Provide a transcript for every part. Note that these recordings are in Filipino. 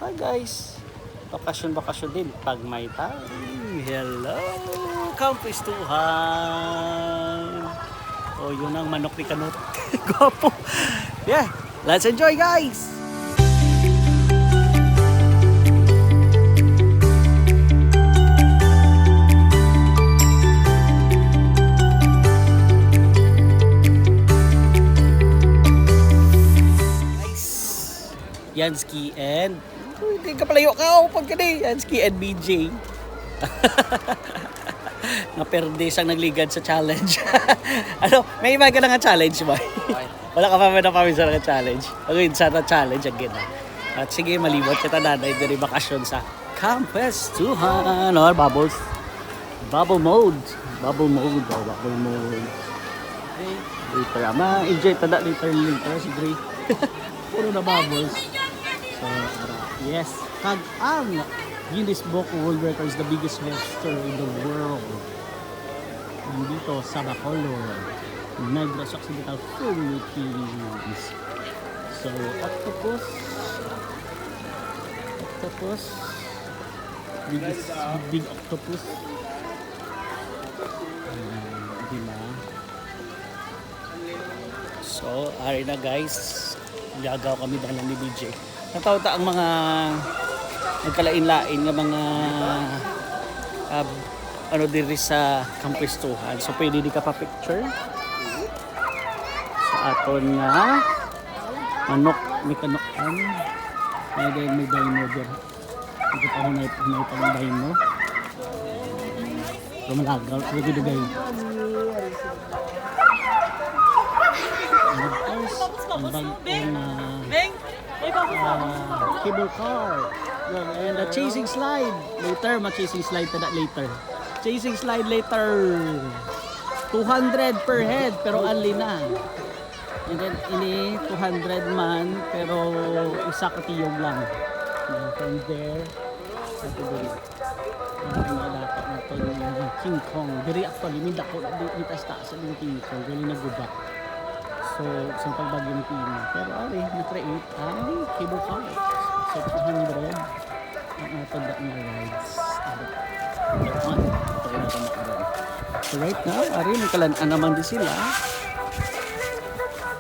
Hi guys, bakasyon din pag may time. Hello, kampistuhan. Oh, yun ang manok ni Kanot. Gwapo. Yeah, let's enjoy guys. Yansky and hindi ka palayo ka pag kani Yansky and BJ. Nga perde siyang nagligad sa challenge. Ano, may iba ka na nga challenge ba? Wala ka pa na sa nga challenge. Okay, sa challenge again. At sige, malibot kita nanay diri bakasyon sa Kampistuhan or bubbles. Bubble mode. Bubble mode. Okay. Later, enjoy tada later si Gray. Puro na bubbles. So, yes, kag ang Guinness Book of World Records, the biggest monster in the world. Nandito sa Bacolod, Negros Occidental, Philippines. So, octopus, big octopus. Diba? So, ari na guys, gagaw kami dahil ni BJ. Natawta ang mga nagkalain-lain ng mga ano diri sa Kampistuhan. So pwede di ka pa picture sa aton nga manok may kanokan. May dino dyan. Hindi pa hunay pang dino. Rumalagaw. Pwede dugay. Ang bagong cable car and the chasing slide later chasing slide later 200 per head pero only na and then ini 200 man pero isa ka tiyog lang from there sa diri ang dapat na to yung King Kong diri actually may dako dito sa King Kong gali nagubak. So, isang pagbagyo ni Pino. Pero ari, na-create ang cable car. So, 200 ang atanda na rides. So, right now, ari, may kalanaan naman din sila.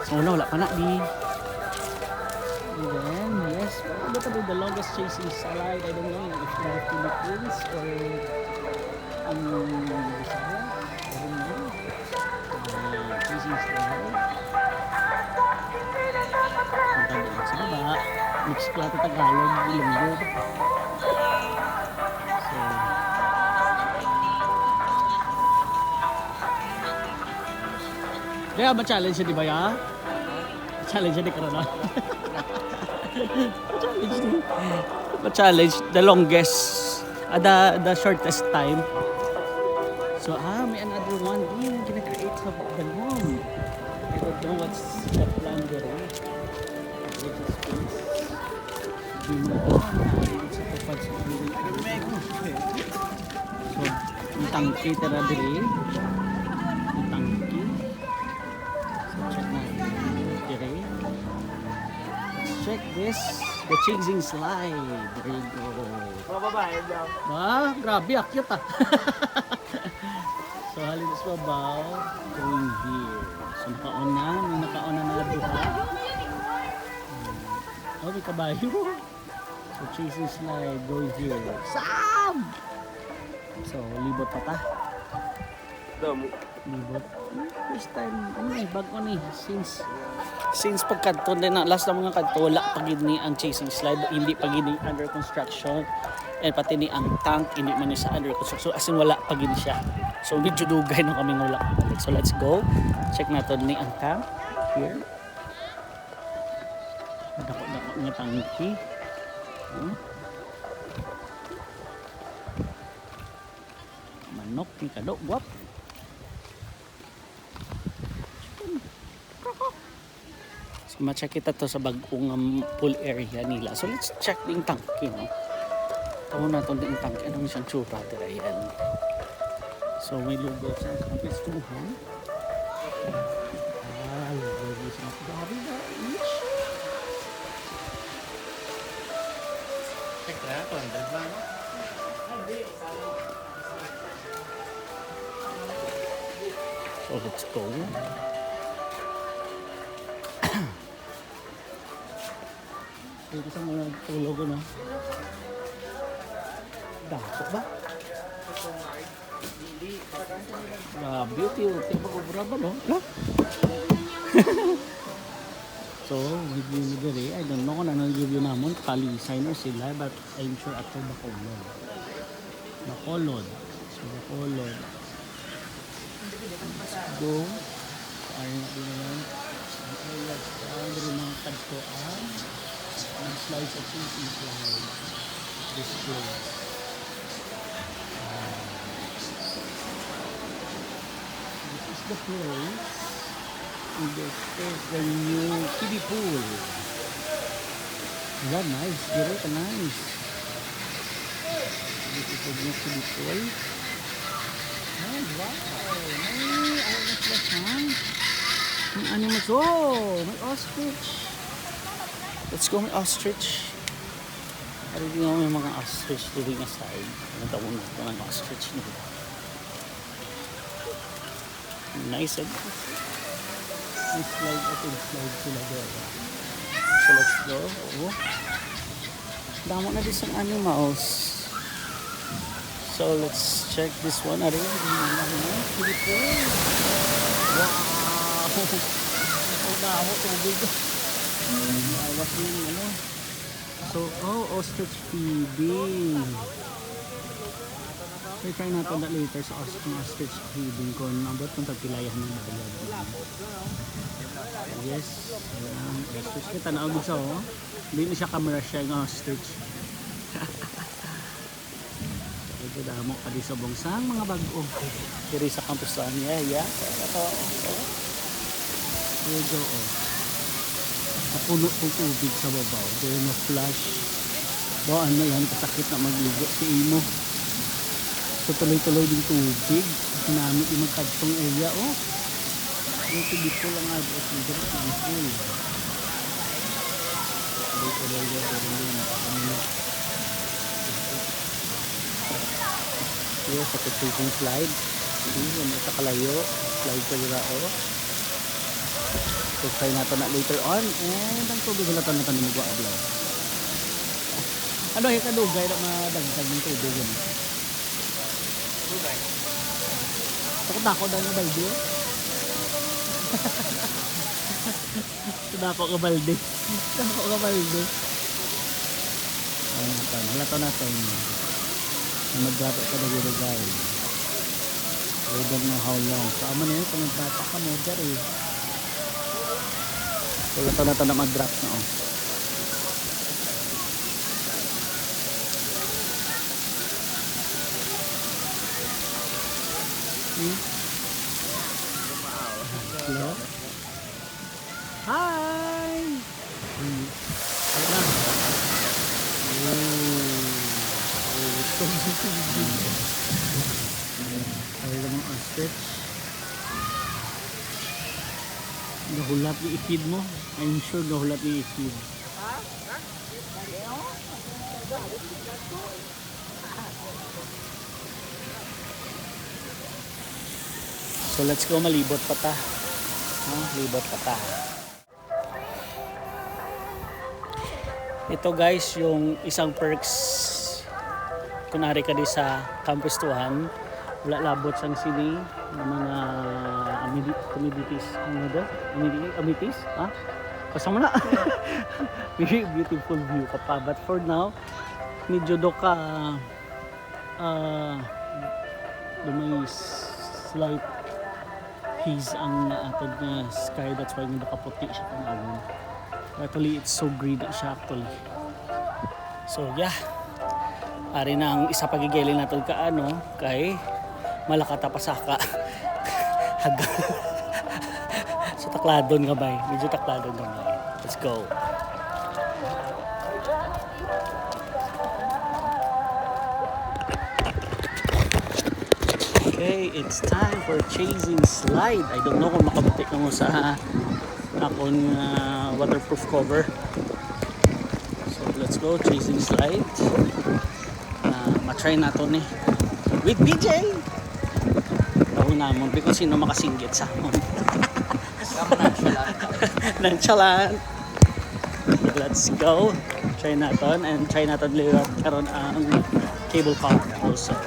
So, wala pa na di. And then, yes, look at the longest chasing slide. I don't know if you're Philippines or Bisaya. I don't know. Chasing slide. Sa baba, mixed plato Tagalog, Ilonggo. So, kaya ma-challenge siya di ba ya? Ma-challenge siya di karana. Ma-challenge the longest, the shortest time. So, may another one din gina-create sa Balong. I don't know what's the plan there. So, yung tangki tara diri. Yung tangki. So, check natin diri. Check this. The chasing slide. There you go. Mga babae daw. Grabe, akyat ah. So, halin sa babaw. Going here. So, may nakauna na duha. Oh, may kabayo. So, chasing slide, going here. Sam! So, libot pa ta. Libot. First time, bago ni. Since pagkanto din na, last na mga kanto, wala pagid ni ang chasing slide, hindi pagid ni under construction. And pati ni ang tank, hindi man ni sa under construction. As in, wala pagid siya. So, medyo dugay na kami wala. So, let's go. Check natin ni ang tank. Here. Dako-dako nga tangki. Manok ni Kado, guwap. So, ma-check kita to sa bagong pool area nila. So, let's check yung tangki, no? Tawo na itong yung tangki. Anong isang tsura? Ayan. So, may logo sa Kampistuhan. Logo sa Kampistuhan. Teka, 200 ba? So let's go. Dito sa mga tulog na. Dako ba? Grabe, uti-uti pa ko braba, no? La? So, may diri, I don't know kung ano review namon, kalisay na sila, but I'm sure ato Bacolod. Bacolod. So, Bacolod. Let's go. Ay na din naman. Okay, let's go. Dari mga tagpuan. Ang slice of cheese slide. This place. This is the place. And this is the new kiddie pool. Yeah, nice. Very nice. This is the new kiddie pool. Oh, wow. May ayos na siya. May animals. Oh, may ostrich. Let's go, may ostrich. Ari din may mga ostrich dito nga side. Natawo na ito ng ostrich nila. Nice, eh? May slide at slide sila doon. So let's go. Oh. Damo na din sa animals. So let's check this one. Ari, beautiful. Wow! Ang damo tubig. Awas din ano. So, oh, ostrich feeding. So, try natin that later sa ostrich feeding kung abot kung tagpilayan ng bayad. Yes. Ayan, ostrich. Kita na abig sa oh. Hindi na siya camera siya yung ostrich. Ito damo pa di sa bongsang mga bago. Kiri sa campusan niya. Yeah. Ito. Here you go. Oh. Napuno ng tubig sa babaw. There na flash. Bawaan na yan. Kasakit na magligo si Imo. So tuloy-tuloy din tubig. Namin yung magkadtong area. Oh. Yung tubig ko lang nga. Tuloy-tuloy din. Here sa fishing slide. Yung may kalayo. Slide sa gilao. So try natin na later on. And ang tubig wala na tayo mag-ablaw. Ano yung kadugay na madagdag ng tubig yun? Dugay? Takot-takot daw yung balde. Takot ka balde. Takot ka balde. Ayun natin. Halata natin. Mag-bata ka na gulugay. I don't know how long. So ama na yun. Kung nagbata ka mo, gari. Wala pa natin na mag-drop na oh. Hello? Hi! Ano na? Ay lang ang ostrich. Nahulat ni ikid mo. I'm sure nahulat ni ikid. So let's go, malibot pa ta. Libot pa ta. Ito guys, yung isang perks. Kunari ka di sa Campus Tuhan, wala labot sang sini ng mga amenities. Ano daw? Amenities? Ha? Pasang mo na. Very beautiful view ka pa. But for now, medyo do ka may slight haze ang atod na sky. That's why hindi nakaputi siya panahon. Actually, it's so green siya actually. So yeah. Ari na ang isa pagigiling natin kaano kay malakata pasaka hanggang sa takladon gamay. Medyo takladon gamay. Let's go. Okay, it's time for chasing slide. I don't know kung makabuti ka mo sa akong waterproof cover. So let's go. go chasing slide. Ma-try na to ni with BJ. Ako naman because sino makasinggit sa amon. Nonchalant. Let's go. Try natin and try natin liwat karon ang cable car also.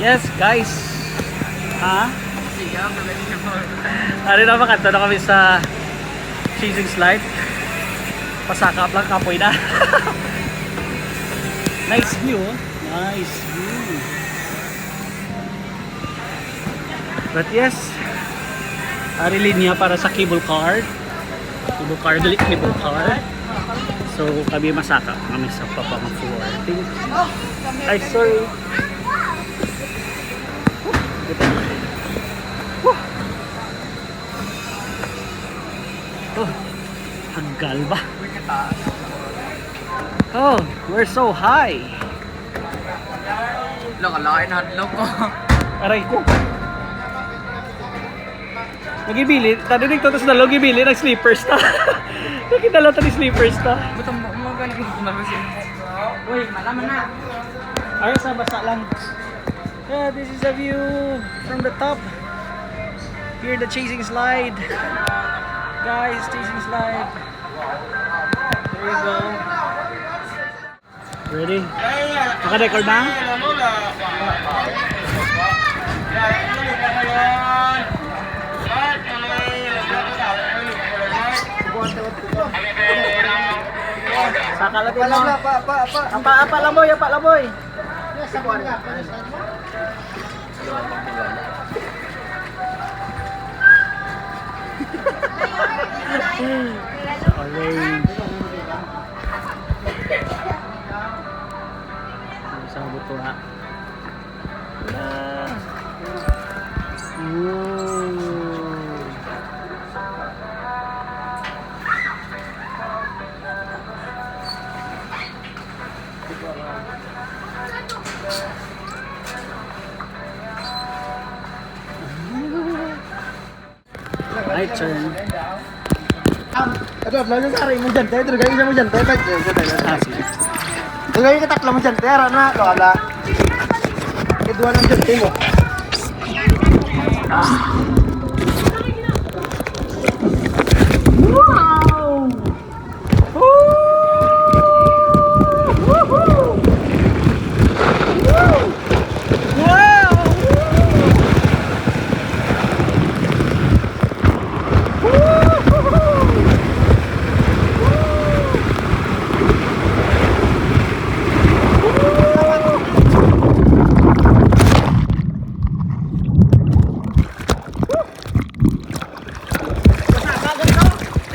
Yes guys. Ha? Ari na makanto na kami sa chasing slide. Pasakap lang kapoy na. Nice view. Nice view. But yes, ari linya para sa cable car. Cable car, dali cable car. So kami masaka kami sa papang 4. Ay sorry. Oh, hanggal ba? Oh, we're so high. Laki-laki na hadlok ko. Aray ko. Nagibili, tadi nagtotos na lang gibili ng sleepers ta. Nakidala ta ni sleepers ta. Butang mo galing ko marusin. Uy, malaman na. Ay, sa basa lang. Yeah, this is a view from the top. Here the chasing slide. Guys, chasing slide. There you go. Ready? Naka-record na? Sakalat mo. Apa lamoy, apa lamoy. Sama betul ha. My turn. Aduh, belanja sehari mo dyan, tayo tergaya mo dyan, tayo baik dyan, Ah, sige. tergaya ketak lah mo dyan, tayo rana, lo ada. Kedua nang dyan, tayo mo. Wow!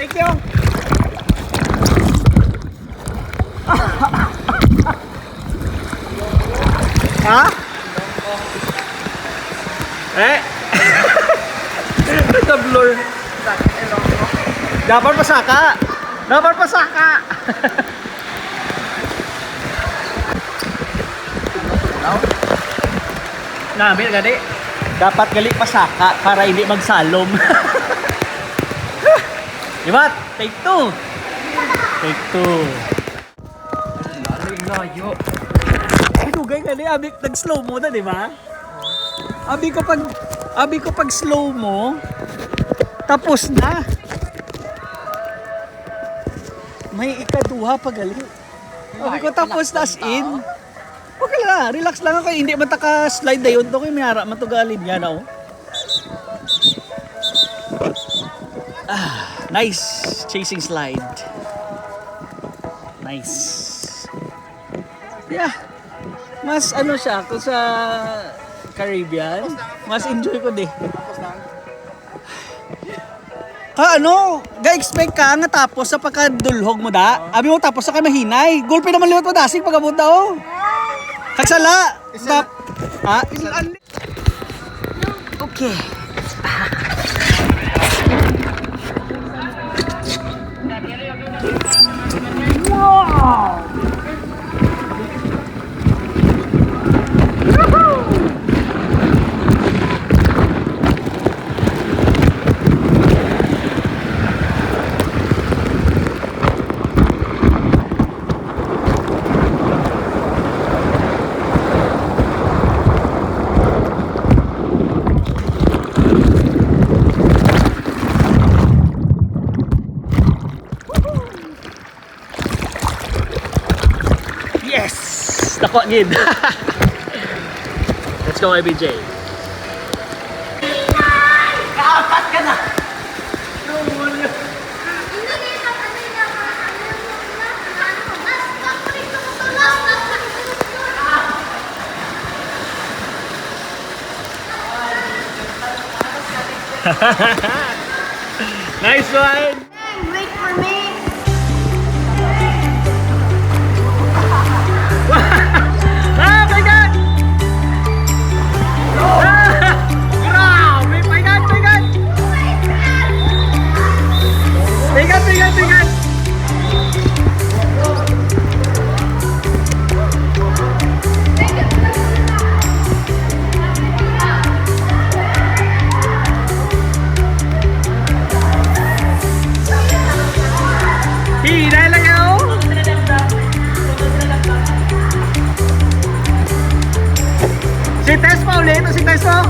Thank you. Ha? Eh? Nag-blur. Dapat pasaka. Dapat pasaka. Nabil gani. Dapat gali pasaka para hindi magsalom. Diba? Take 2. Take 2. Layo. Ay, dugay ka abi nag-slow mo na, di ba? Abi ko pag slow mo, tapos na. May ikaduha pa gali. Abi ko tapos na as in. Okay lang, relax lang ako. Hindi man taka-slide na yun. Ito ko yung mayara matugalin yan, oh. Nice chasing slide. Nice. Yeah. Mas ano siya kung sa Caribbean, mas enjoy ko di. Ha ano? Ga-expect ka nga tapos sa pagkadulhog mo da? Abi mo tapos sa kay mahinay. Gulpe naman liwat mo dasig pagabot daw. Kagsala. Ha? Okay. Wow! Yes! Nakuha gid. Let's go, IBJ. Kaapat ka na! Nice one! Wait for me. Ah, my God! Ah! Grabe! My God, my God! Bigat, bigat, bigat! Hina lang ako! Si Tess pa ulit, si Tess pa.